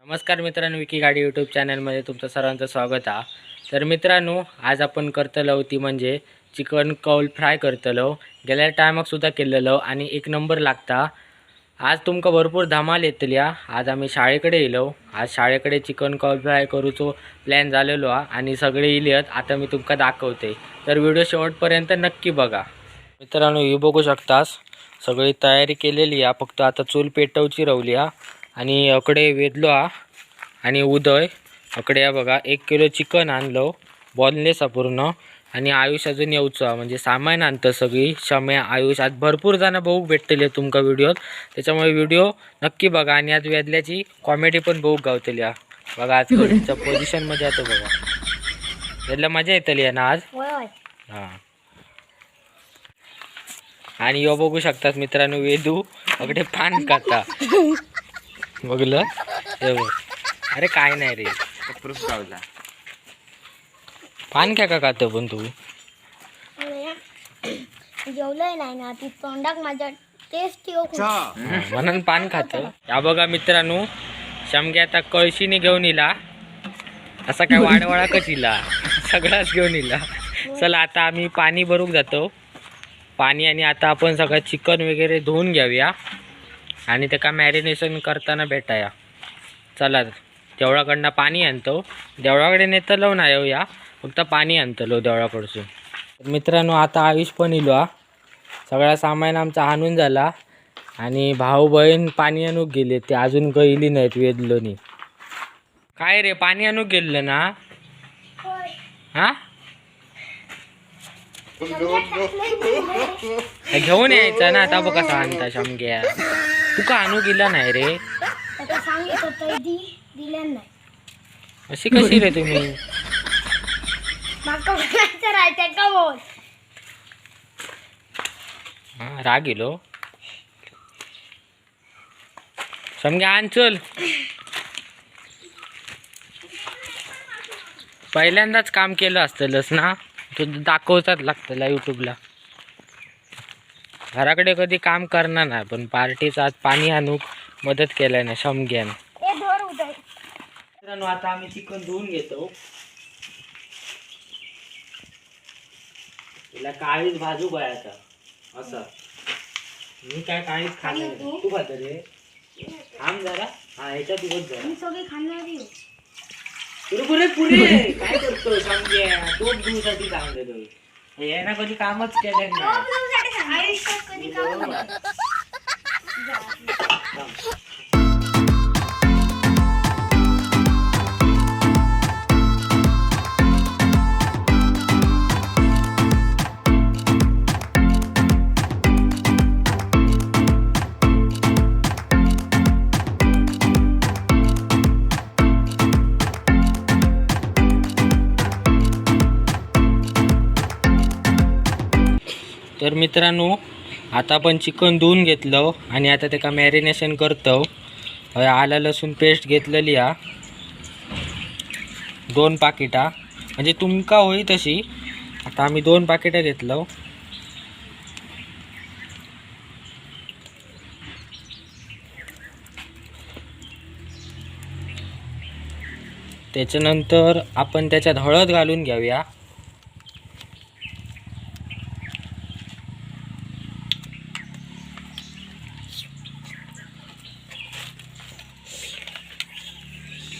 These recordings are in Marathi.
नमस्कार मित्रांनो, विकी गाडी यूट्यूब चॅनलमध्ये तुमचं सर्वांचं स्वागत आहे। तर मित्रांनो, आज आपण करतलो ती म्हणजे चिकन कौल फ्राय करतलो। गेल्या टायमाक सुद्धा केलेलो आणि एक नंबर लागता। आज तुमका भरपूर धमाल येतली। आज आम्ही शाळेकडे येलो। आज शाळेकडे चिकन कौल फ्राय करूचो प्लॅन झालेलो आणि सगळे इलेत। आता मी तुमका दाखवते, तर व्हिडिओ शेवटपर्यंत नक्की बघा। मित्रांनो, हे बघू शकतास सगळी तयारी केलेली आहे, फक्त आता चूल पेटवची राहिली आहे। आणि अकडे वेदलो आणि उदय अकडे बघा 1 किलो चिकन आणलो, बोनलेस पूर्ण। आणि आयुष अजून येऊचा म्हणजे सामान आणतं सगळी शम्या आयुष। आज भरपूर जण बघू भेटतले तुमका व्हिडिओत, त्याच्यामुळे व्हिडिओ नक्की बघा। आणि आज वेदल्याची कॉमेडी पण बघू गावतली बघा। आज पोझिशन मध्ये येतो बघा, वेदला मजा येतली ना आज। हां, आणि यो बघू शकतात मित्रांनो, वेदू अगदी पान खाता बघलं। अरे काय नाही रे, प्रूफ गावला पान काय का खात पण तू जेवलंय नाही ना, ती तोंडाक माझ्या टेस्ट म्हणून पान खात। या बघा मित्रांनो, शमग्या आता कळशीने घेऊन इला, असा काय वाडवाळाकच इला, सगळाच घेऊन इला। चला आता आम्ही पाणी भरूक जातो, पाणी। आणि आता आपण सगळं चिकन वगैरे धुवून घेऊया आणि त्याका मॅरिनेशन करताना भेटाया। चला देवळाकडनं पाणी आणतो, देवळाकडे नेतलो ना येऊया, फक्त पाणी आणतलो देवळाकडसून। मित्रांनो, आता आयुष पण इलो, सगळा सामान आमचा आणून झाला आणि भाऊ बहीण पाणी आणूक गेले, ते अजून गईली नाहीत वेदलोनी। काय रे, पाणी आणूक गेलं ना? हा, घेऊन यायचं ना। आता बघ कसा आणता शमग्या, तुका आणू गेला नाही रे, अशी कशी रे तुम्ही? हा, राग गेलो शमग्या, आण चल। पहिल्यांदाच काम केलं असतलंस ना तू, दाखवतात लागतं यूट्यूबला। घराकडे कधी काम करणार नाही, पण पार्टीचा आज पाणी आणूक मदत केलाय ना शमग्यान। मित्रांनो, आता आम्ही चिकन धुवून घेतो, तिला काळीच भाजू आता असं। मी काय काळीच खाणार, तू खात रे? थांब जरा, हा ह्याच्यात दिवस जरा सगळी खाणार पुरे पुरे काय करतो शमग्या, तोच धुवूसाठी सांगतो, याना कधी कामच केलं नाही। तर मित्रांनो, आता आपण चिकन धुवून घेतलं आणि आता त्याला मॅरिनेशन करतो। आलं लसूण पेस्ट घेतलेली आहे 2 पाकिटा, म्हणजे तुमका होई तशी। आता आम्ही 2 पाकिटा घेतलं। त्याच्यानंतर आपण त्याच्यात हळद घालून घेऊया।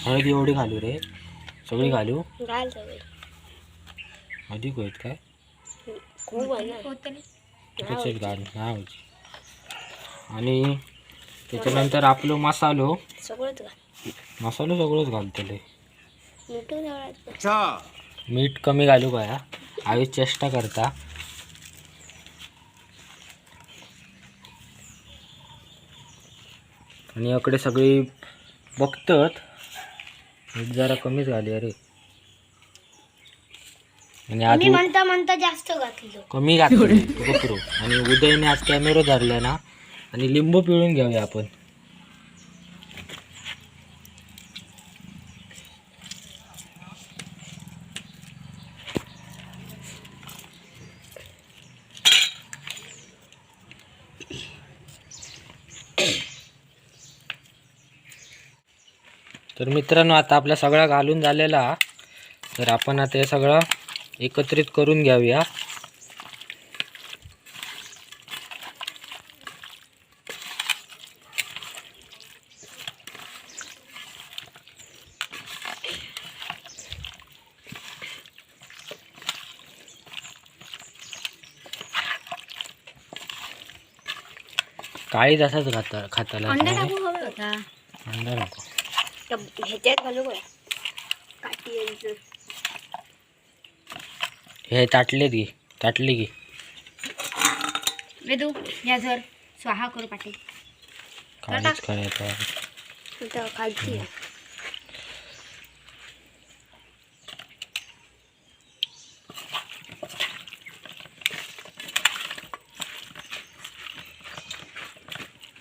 हळद एवढी घालू रे, सगळी घालू? अधिक होत काय? घालू हा। आणि त्याच्यानंतर आपलं मसालो सगळंच घालतले। मीठ कमी घालू का? आयुष चेष्टा करता। आणि इकडे सगळी बघतात, मीठ जरा कमीच घाली अरे। आणि आधी म्हणता जास्त घातलं, कमी घातलं तू बकरो। आणि उदयने आज कॅमेरा धरला ना, आणि लिंबू पिळून घेऊया आपण। तर मित्रांनो आता आपला सगळा घालून झालेला, तर आपण आता हे सगळं एकत्रित करून घेऊया. काळी तसाच खाताला अंडा टाकू हवं होता. अंडा नको. ह्याच्यात घालू बघा काठी यांचं. हे ताटली घे. वेदू या जर स्वाहा करू पाठी काळीच करायचं. खालची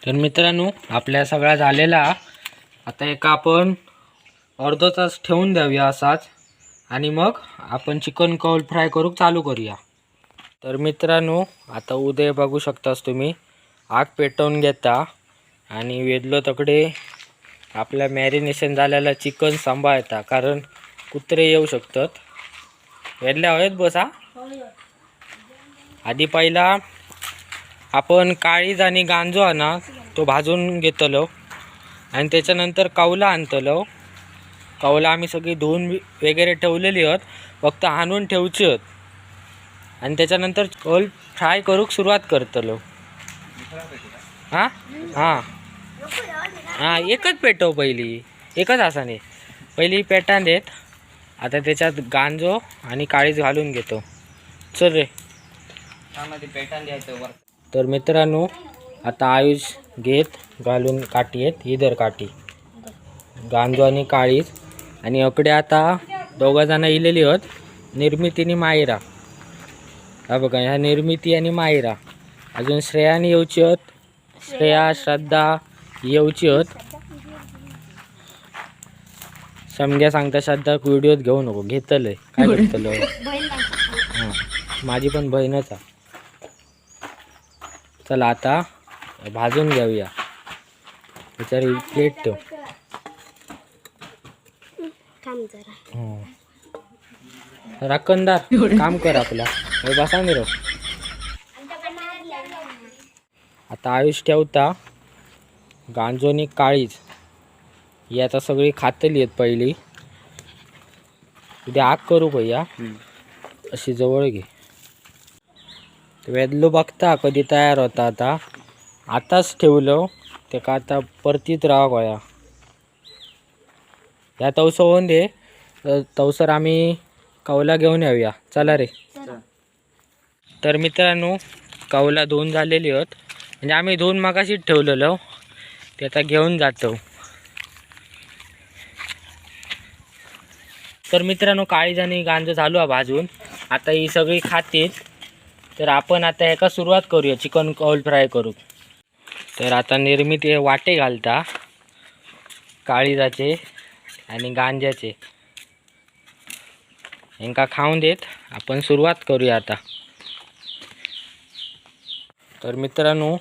तर मित्रांनो आपल्या सगळा झालेला. आता एका आपण अर्धा तास ठेवून द्याऊया असाच, आणि मग आपण चिकन कौल फ्राय करूक चालू करूया. तर मित्रांनो आता उद्या बघू शकतास तुम्ही आग पेटवून घेता आणि वेदलो तकडे आपल्या मॅरिनेशन झालेला चिकन सांभाळता, कारण कुत्रे येऊ शकतात. वेदल्या हवेत बसा. आधी पहिला आपण काळीज आणि गांजो आणा तो भाजून घेतलो, आणि त्याच्यानंतर कौला आणतलो. कौला आम्ही सगळी धुवून वगैरे ठेवलेली आहोत, फक्त आणून ठेवची आहेत. आणि त्याच्यानंतर कौल फ्राय करूक सुरुवात करतलो. हां हां हां एकच पेटव, पहिली एकच असाने पहिली पेटान देत. आता त्याच्यात गांजो आणि काळीज घालून घेतो. चल रे. तर मित्रांनो आता आयुष घेत घालून काठी आहेत, ही धर काठी, गांजो आणि काळीज. आणि अकडे आता दोघा जण इलेली आहेत, निर्मिती आणि मायरा. हा बघा, ह्या निर्मिती आणि मायरा. अजून श्रेयाने येऊची आहेत, श्रेया श्रद्धा येऊची आहेत. समग्या सांगता श्रद्धा व्हिडिओत घेऊ नको, घेतलंय काय करतलो. हां माझी पण बहीणच आहे. चला आता भाजून घेऊया. त्याच्यावर प्लेट ठेव. राखणदार काम कर आपला, बसा निरो. आता आयुष ठेवता गांजोनी काळीज ही आता सगळी खातली आहेत. पहिली उद्या आग करू भैया, अशी जवळ घे. वेदलो बघता कधी तयार होता. आताच ठेवलं ते का आता परतीत राहा गोया. या तवस होऊन दे, तवसर आम्ही कौला घेऊन येऊया. चला रे. तर मित्रांनो कौला धुवून झालेली आहेत, म्हणजे आम्ही धुवून मगाशीच ठेवलेलं, ते आता घेऊन जातो. तर मित्रांनो काळीज आणि गांजो झालो आहे भाजून. आता ही सगळी खातील. तर आपण आता ह्याका सुरुवात करूया चिकन कौल फ्राय करू. तर आता निर्मिती वाटे घालता काळीजाचे आणि गांज्याचे. यांका खाऊन देत आपण सुरुवात करूया आता. तर मित्रांनो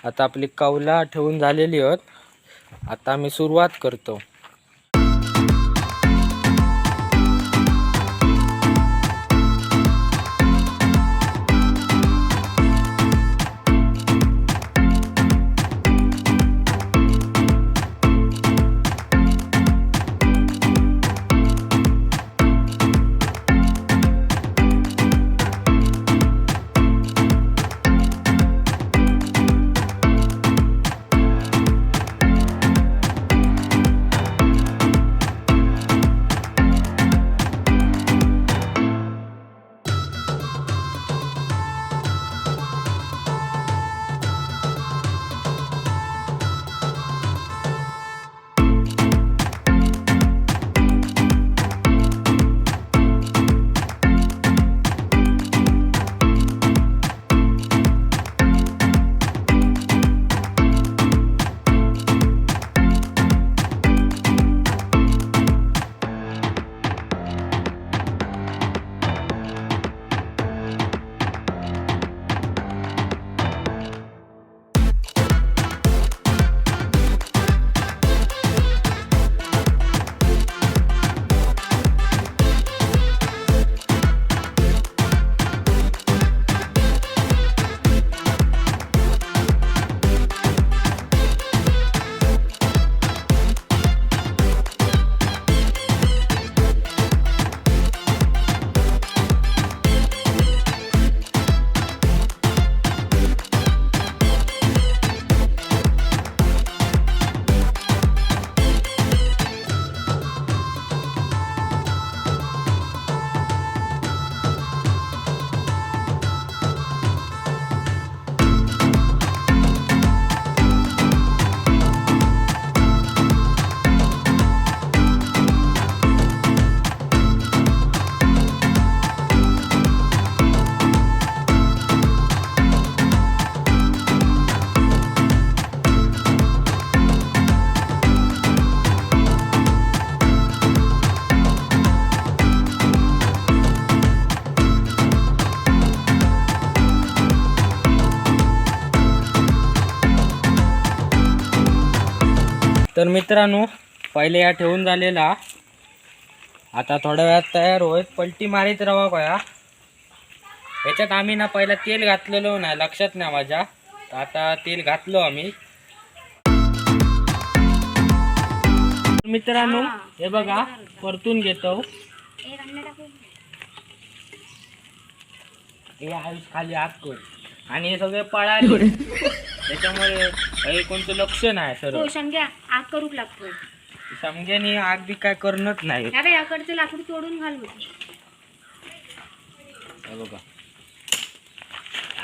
आता आपली कौला ठेवून झालेली आहेत. आता मी सुरुवात करतो. तर मित्रांनो पहिले या ठेवून झालेला आता थोड्या वेळात तयार होत पलटी मारीत राहा बया. याच्यात आम्ही ना पहिला तेल घातलेलो नाही, लक्षात नाही माझ्या. तर आता तेल घातलो आम्ही. मित्रांनो हे बघा परतून घेतो. हे आयुष खाली आग कर आणि हे सगळे पळाले त्याच्यामुळे हे कोणतं लक्ष नाही सर. शंग्या आग करूक लागतोय. समजेनी आग बी काय करणंच नाही. ह्या बाई याकडचं लाकूड तोडून घाल होती. हे बघा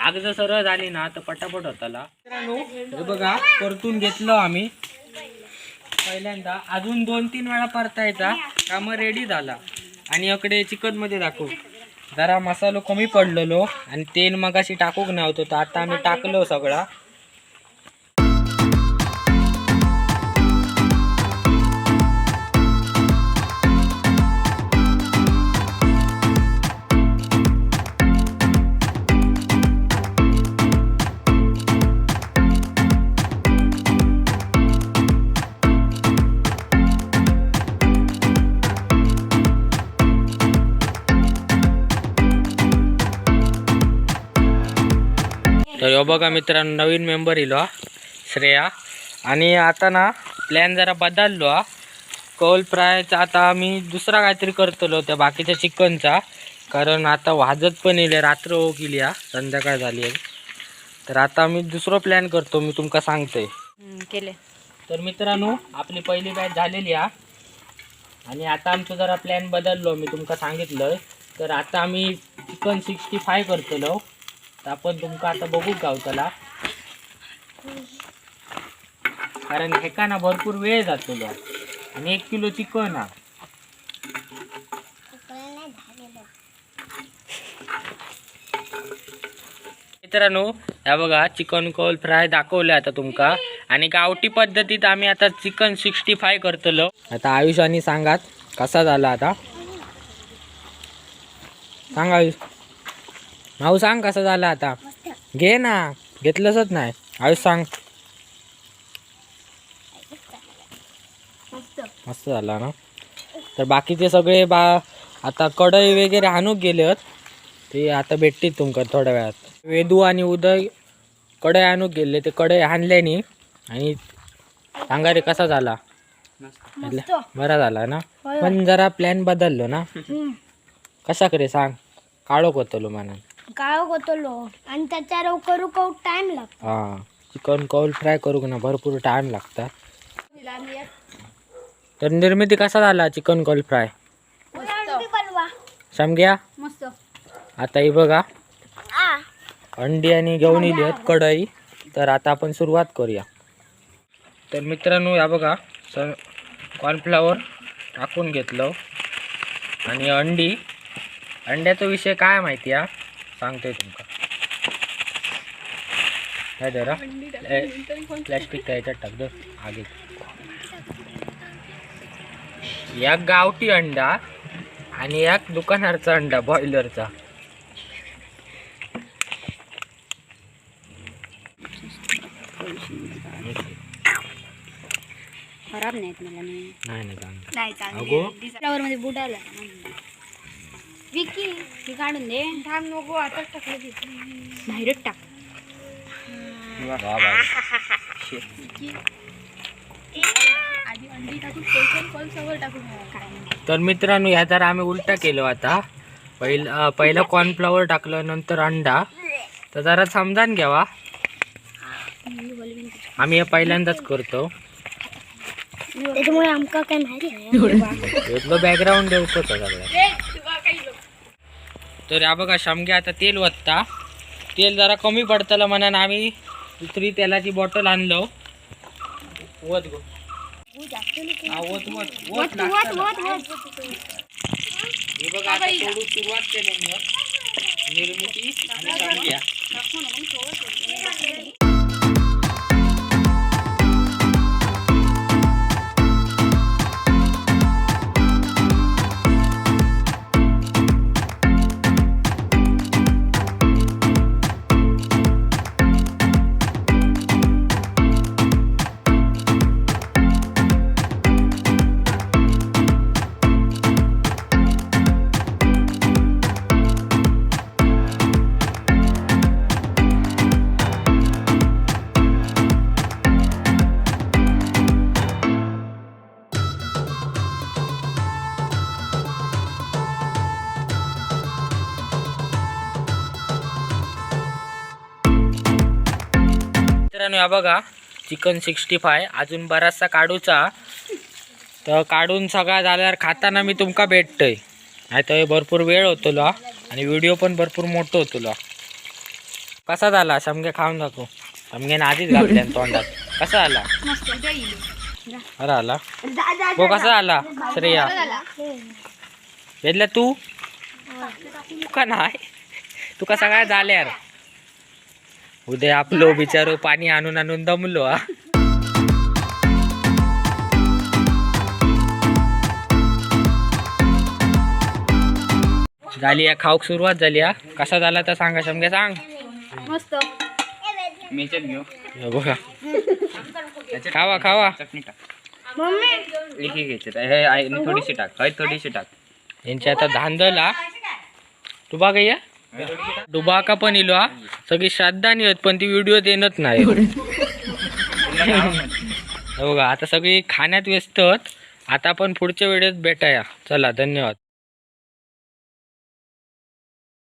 आग जर सरळ झाली ना तर पटापट होताला. मित्रांनो हे बघा परतून घेतलं आम्ही पहिल्यांदा. अजून 2-3 वेळा परतायचा का मग रेडी झाला. आणि इकडे चिकन मध्ये दाखवू जरा मसालो कमी पडलेलो आणि तेल मगाशी टाकूक नव्हतं तर आता आम्ही टाकलो सगळा. तर ह्यो बघा मित्रांनो नवीन मेंबर इलो श्रेया. आणि आता ना प्लॅन जरा बदललो हा. कौल फ्रायचा आता आम्ही दुसरा काहीतरी करतलो त्या बाकीच्या चिकनचा. कारण आता वाजत पण येईल रात्र हो गेली हा, संध्याकाळ झाली आहे. तर आता आम्ही दुसरा प्लॅन करतो मी तुमका सांगतोय. केले. तर मित्रांनो आपली पहिली बॅच झालेली हा आणि आता आमचं जरा प्लॅन बदललो मी तुमका सांगितलं. तर आता आम्ही चिकन 65 करतलो. तर आपण तुमका आता बघू गावतला कारण हेका ना भरपूर वेळ जातलो आणि 1 किलो चिकन हा. मित्रांनो ह्या बघा चिकन कौल फ्राय दाखवलं आता तुमका. आणि गावठी पद्धतीत आम्ही आता चिकन 65 करतलो. आता आयुषानी सांगात कसा झाला आता. सांग आयुष. नाव सांग कसा झाला आता. घे ना घेतलंच नाही. आयुष सांग. मस्त झाला ना. तर बाकीचे सगळे आता कढई वगैरे आणूक गेलेत ते आता भेटतील तुमका थोड्या वेळात. वेदू आणि उदय कढई आणूक गेले ते कढई आणल्यानी. आणि सांगा रे कसा झाला. बरा झाला ना. पण जरा प्लॅन बदललो ना. कशा करे सांग. काळोख होतलो म्हणा. काळो होतलो आणि त्याच्यावर करू टाइम लागतो. हा चिकन कौल फ्राय करू ना भरपूर टाइम लागता. तर निर्मिती कसा झाला चिकन कौल फ्राय. समग्या मस्त. आता ही बघा अंडी आणि घेऊन येली आहेत कढई. तर आता आपण सुरुवात करूया. तर मित्रांनो या बघा कॉर्नफ्लॉवर टाकून घेतलं आणि अंड्याचा विषय काय माहिती आहे सांगतोय तुमका. काय जरा प्लॅस्टिक याच्यात टाक दर आगे. एक गावठी अंडा आणि एक दुकानाचा अंडा बॉयलरचा. खराब नाहीत मला नाही फ्लावर मध्ये बुडाला विकी हे काढून दे. थांब नको आता टाकलं बाहेरच टाक. आधी अंडी टाकून कॉर्नफ्लॉवर टाकून तर मित्रांनो ह्या जरा आम्ही उलटा केलो आता. पहिलं कॉर्नफ्लॉवर टाकलं नंतर अंडा. तर जरा समजान घ्यावा आम्ही हे पहिल्यांदाच करतो त्याच्यामुळे आमका काय माहिती नाही. इथलं बॅकग्राऊंड देऊ कसं सगळं. तर या बघा शामगे आता तेल वत्ता. तेल जरा कमी पडतलं म्हणून आम्ही दुसरी तेलाची बॉटल आणलो. वत गो हा वत वत वत हे बघा आता थोडी सुरुवात केली निर्मिती आणि शामग्या. मित्रांनो या बघा चिकन 65 अजून बराचसा काढूचा, तर काढून सगळा झाल्यावर खाताना मी तुमका भेटतोय. नाही तर भरपूर वेळ होतो आणि व्हिडिओ पण भरपूर मोठं होतो. कसा झाला शमगे खाऊन दाखव. शमगेने आधीच घातल्या तोंडात. कसा आला? अरे आला हो. कसा आला श्रेया? भेटल्या तू का नाही? तू कसा काय झाल्या यार? उद्या आपलो बिचारो पाणी आणून आणून दमलो हा. झाली या खाऊक सुरुवात झाली हा. कसा झाला तर सांगा शमगे सांग. मस्त. मेच्यात घेऊ. हे बघा खावा खावा. चटणी टाक. एक एक घ्यायचे. हे आहे थोडीशी टाक. हळद थोडीशी टाक. यांची आता धांदला डुबा काय डुबाका पण इलो हा. सगळी श्राद्धा नाही होत पण ती व्हिडिओ देणत नाही. हो बघा आता सगळी खाण्यात व्यस्त होत. आता आपण पुढच्या व्हिडिओत भेटाया. चला धन्यवाद.